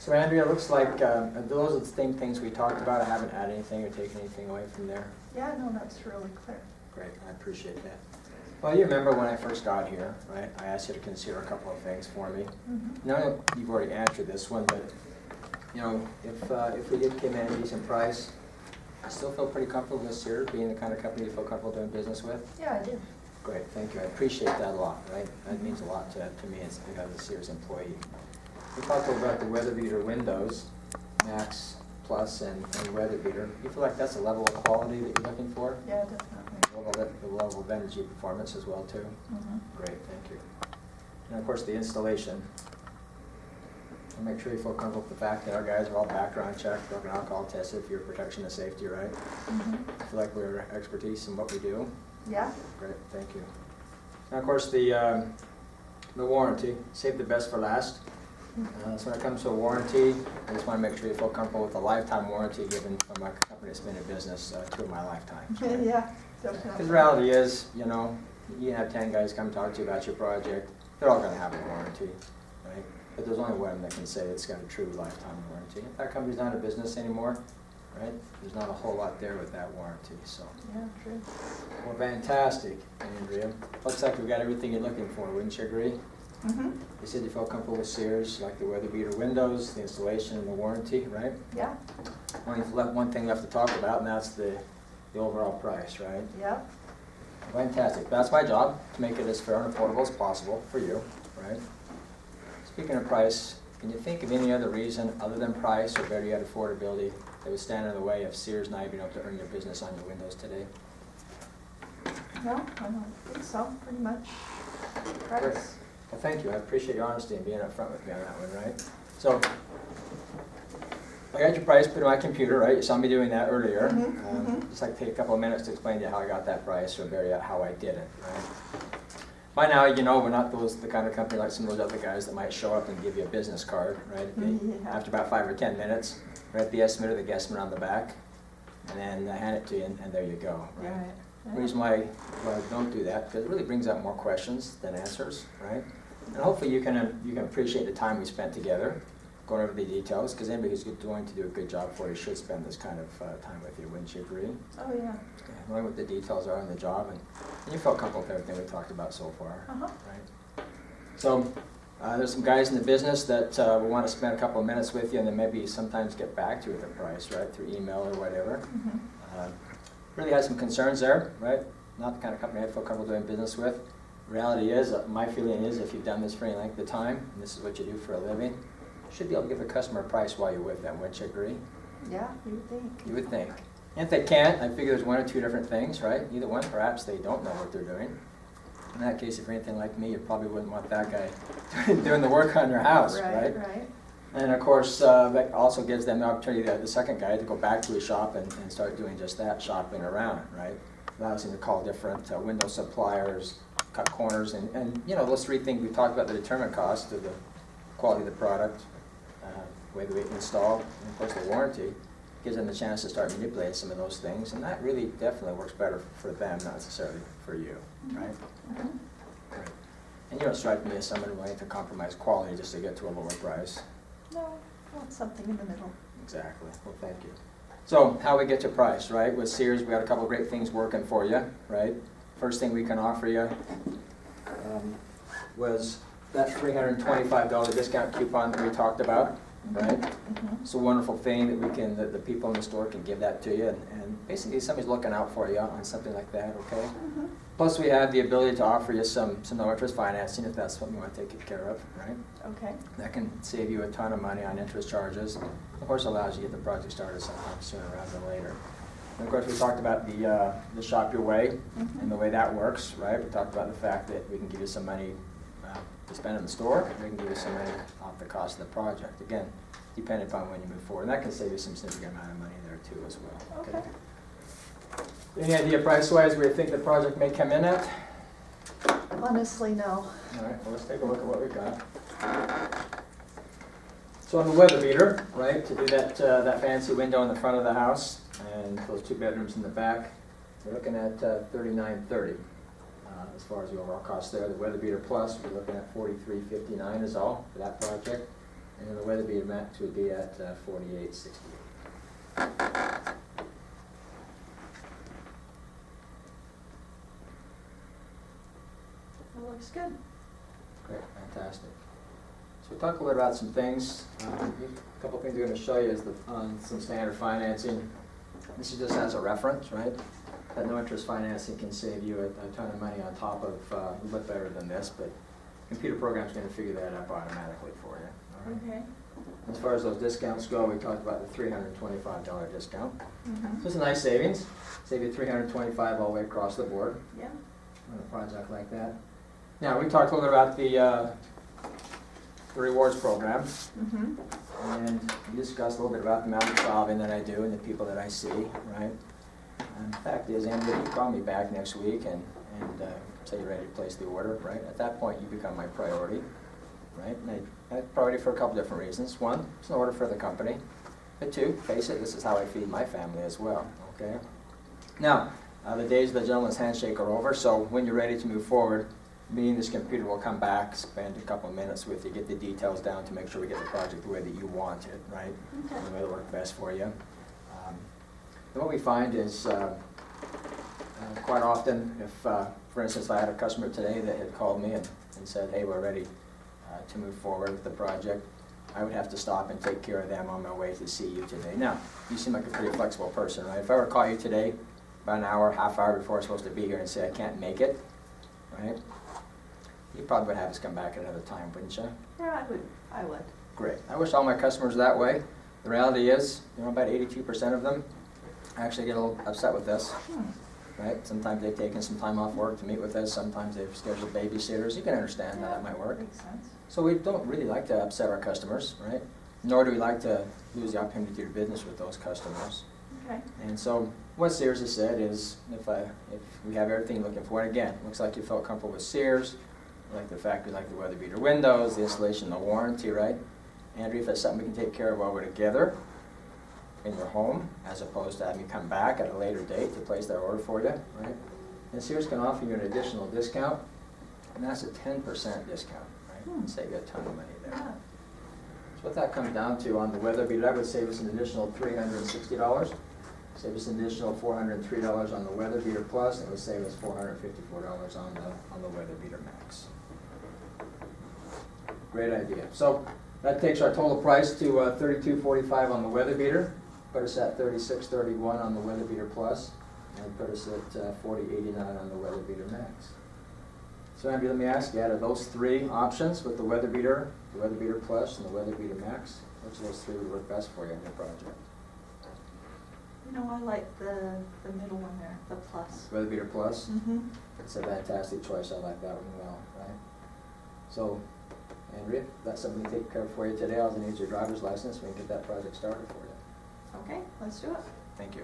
So Andrea, it looks like those are the same things we talked about. I haven't added anything or taken anything away from there. Yeah, no, that's really clear. Great, I appreciate that. Well, you remember when I first got here, right? I asked you to consider a couple of things for me. Mm-hmm. Now you've already answered this one, but you know, if we did come in at a decent price, I still feel pretty comfortable with Sears being the kind of company you feel comfortable doing business with. Yeah, I do. Great, thank you. I appreciate that a lot, right? That means a lot to me as a Sears employee. We talked about the weather beater windows, Max, Plus, and weather beater. You feel like that's the level of quality that you're looking for? Yeah, definitely. The level of energy performance as well, too? Mm-hmm. Great, thank you. And of course, the installation. I'll make sure you feel comfortable with the fact that our guys are all background checked, drug and alcohol tested for your protection and safety, right? Mm-hmm. I feel like we're expertise in what we do. Yeah. Great, thank you. And of course, the warranty, save the best for last. So when it comes to a warranty, I just want to make sure you feel comfortable with the lifetime warranty given from a company that's been in business through my lifetime. Yeah, definitely. Because the reality is, you know, you have 10 guys come talk to you about your project, they're all going to have a warranty, right? But there's only one that can say it's got a true lifetime warranty. If that company's not in business anymore, right, there's not a whole lot there with that warranty, so. Yeah, true. Well, fantastic, Andrea. Looks like we've got everything you're looking for, wouldn't you agree? Mm-hmm. You said you felt comfortable with Sears, like the weather beater windows, the installation, and the warranty, right? Yeah. Only left one thing left to talk about, and that's the overall price, right? Yeah. Fantastic. That's my job, to make it as fair and affordable as possible for you, right? Speaking of price, can you think of any other reason other than price or better yet affordability that would stand in the way of Sears not being able to earn your business on your windows today? No, I don't think so, pretty much. Great. Price. Well, thank you. I appreciate your honesty and being upfront with me on that one, right? So, I got your price put in my computer, right? You saw me doing that earlier. Just like to take a couple of minutes to explain to you how I got that price or better yet, how I did it, right? By now, you know we're not the kind of company like some of those other guys that might show up and give you a business card, right? Yeah. After about 5 or 10 minutes, write the estimate or the guesstimate on the back, and then hand it to you, and there you go, right? Right. The reason why I don't do that, because it really brings up more questions than answers, right? And hopefully you can appreciate the time we spent together, going over the details, because anybody who's going to do a good job for you should spend this kind of time with you, wouldn't you agree? Oh, yeah. Knowing what the details are on the job, and you felt comfortable with everything we talked about so far, Uh-huh. right? So there's some guys in the business that will want to spend a couple of minutes with you, and then maybe sometimes get back to you with a price, right, through email or whatever. Mm-hmm. Really has some concerns there, right? Not the kind of company I feel comfortable doing business with. Reality is, my feeling is, if you've done this for any length of time, and this is what you do for a living, you should be able to give the customer a price while you're with them, wouldn't you agree? Yeah, you would think. You would think. And if they can't, I figure there's one or two different things, right? Either one, perhaps they don't know what they're doing. In that case, if you're anything like me, you probably wouldn't want that guy doing the work on your house, right? Right. And of course, that also gives them the opportunity, the second guy, to go back to his shop and start doing just that, shopping around, right? Allows him to call different window suppliers, cut corners, and you know, those three things we talked about, the determinant cost of the quality of the product, the way that we install, and of course the warranty, gives them the chance to start manipulating some of those things, and that really definitely works better for them, not necessarily for you, right? Mm-hmm. Great. And you don't strike me as someone willing to compromise quality just to get to a lower price. No, want something in the middle. Exactly. Well, thank you. So, how we get to price, right? With Sears, we got a couple of great things working for you, right? First thing we can offer you was that $325 discount coupon that we talked about, right? Mm-hmm. It's a wonderful thing that we can, that the people in the store can give that to you, and basically somebody's looking out for you on something like that, okay? Mm-hmm. Plus, we have the ability to offer you some no-interest financing if that's what you want to take care of, right? Okay. That can save you a ton of money on interest charges. Of course, allows you to get the project started sometime sooner rather than later. And of course, we talked about the shop your way and the way that works, right? We talked about the fact that we can give you some money to spend in the store, and we can give you some money off the cost of the project. Again, depending upon when you move forward. And that can save you some significant amount of money there too as well. Okay. Any idea price-wise where you think the project may come in at? Honestly, no. All right, well, let's take a look at what we've got. So on the weather meter, right, to do that fancy window in the front of the house and those two bedrooms in the back, we're looking at $39.30 as far as the overall cost there. The weather beater plus, we're looking at $43.59 is all for that project. And the weather beater max would be at $48.68. That looks good. Great, fantastic. So we'll talk a little about some things. A couple things we're going to show you is some standard financing. This is just as a reference, right? That no interest financing can save you a ton of money on top of, a little bit better than this, but computer program's going to figure that up automatically for you. All right? Okay. As far as those discounts go, we talked about the $325 discount. Mm-hmm. So it's a nice savings. Save you $325 all the way across the board Yeah. on a project like that. Now, we talked a little bit about the rewards program, Mm-hmm. and we discussed a little bit about the amount of solving that I do and the people that I see, right? And the fact is, Andrew, you call me back next week and say you're ready to place the order, right? At that point, you become my priority, right? And I priority for a couple different reasons. One, it's an order for the company. But two, face it, this is how I feed my family as well, okay? Now, the days of the gentleman's handshake are over, so when you're ready to move forward, me and this computer will come back, spend a couple of minutes with you, get the details down to make sure we get the project the way that you want it, right? Okay. The way that works best for you. And what we find is quite often, if, for instance, I had a customer today that had called me and said, hey, we're ready to move forward with the project, I would have to stop and take care of them on my way to see you today. Now, you seem like a pretty flexible person, right? If I were to call you today, about an hour, half hour before I'm supposed to be here and say I can't make it, right? You probably would have us come back at another time, wouldn't you? Yeah, I would. Great. I wish all my customers were that way. The reality is, about 82% of them actually get a little upset with this, right? Sometimes they've taken some time off work to meet with us. Sometimes they've scheduled babysitters. You can understand how that might work. Makes sense. So we don't really like to upset our customers, right? Nor do we like to lose the opportunity to do business with those customers. Okay. And so what Sears has said is, if we have everything you're looking for, and again, looks like you felt comfortable with Sears, you like the fact we like the weather beater windows, the installation, the warranty, right? Andrew, if that's something we can take care of while we're together in your home, as opposed to having you come back at a later date to place that order for you, right? And Sears can offer you an additional discount, and that's a 10% discount, right? And save you a ton of money there. Yeah. So what that comes down to on the weather beater, that would save us an additional $360. Save us an additional $403 on the weather beater plus, and it would save us $454 on the weather beater max. Great idea. So that takes our total price to $32.45 on the weather beater, put us at $36.31 on the weather beater plus, and put us at $40.89 on the weather beater max. So Andrew, let me ask you, out of those three options with the weather beater plus, and the weather beater max, which of those three would work best for you in your project? You know, I like the middle one there, the plus. Weather beater plus? Mm-hmm. It's a fantastic choice. I like that one well, right? So, Andrea, if that's something to take care of for you today. I'll need your driver's license. We can get that project started for you. Okay, let's do it. Thank you.